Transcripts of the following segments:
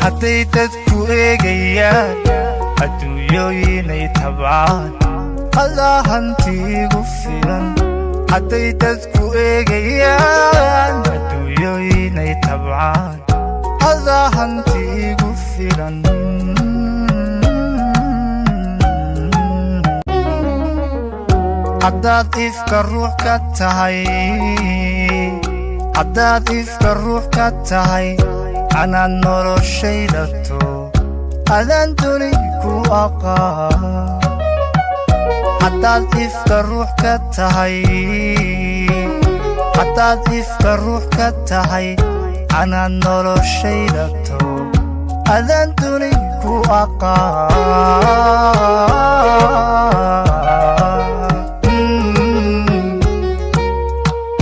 hadday dadku eegayaan adduunyooyinay tabcaan allah hantiigu filan hadday dadku eegayaan adduunyooyinay tabcaan allah hantiigu filan haddaad ifka ruux ka tahay haddaad ifka ruux ka tahay anaad noloshaydato adaan duni ku aqaan haddaad ifka ruux ka tahay haddaad ifka ruux ka tahay anaad noloshaydato adaan duni ku aqaan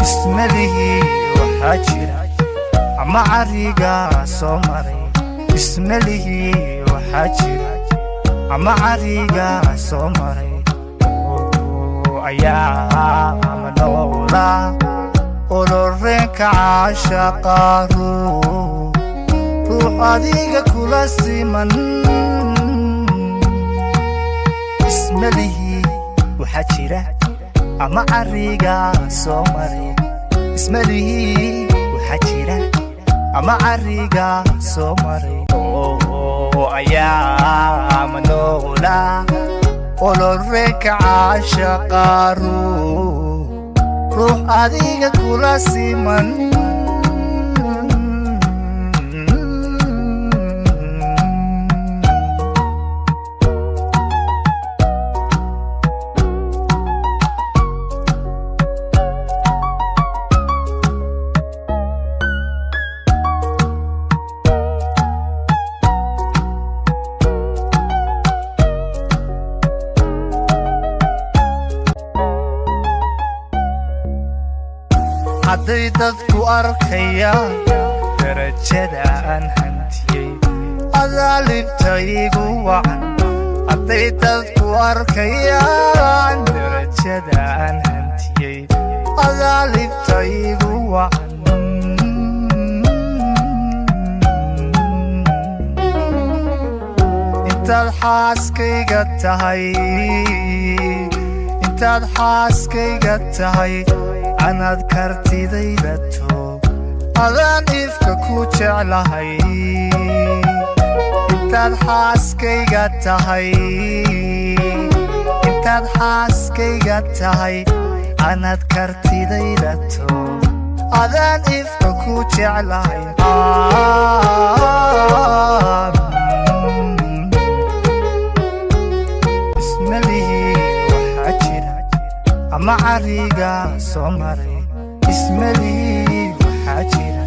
ismalihii waxaa jira ama cariga soo maray ismalihii waxaa jira ama cariga soo maray ayaa ama noola oloreenka caashaqa ruux adiga kula siman ismalihii waxaa jira ama cariga soo maray ismalihii waxaa jira ama cariga soo maray ayaa ama noola oloreenka caashaqa ruux adiga kula siman hadday dadku arkayaan darajada aan hantiyey adaa libtaygu wacan hadday dadku arkayaan darajada aan hantiyey adaa libtaygu wacan intaad xaaskayga tahay intaad xaaskayga tahay anaad kartidaydato adaan ifka ku jeclahay intaad xaaskayga tahay intaad xaaskayga tahay anaad kartidaydato adaan ifka ku jeclahay ismalihii waxaa jira ama cariga soo maray ismalihii waxaa jira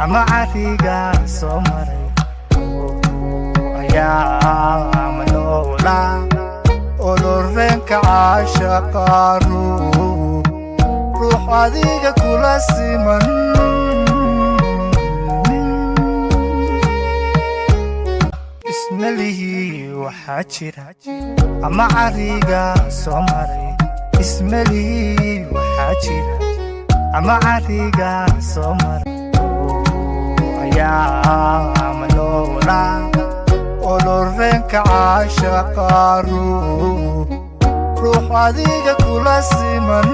ama cariga soo maray ayaa ama noola oloreenka caashaqa ruux adiga kula siman ismalihii waxaa jira ama cariga soo maray ismalihii waxaa jira ama cariga soo maray ayaa ama noola oloreenka caashaqa ruux adiga kula siman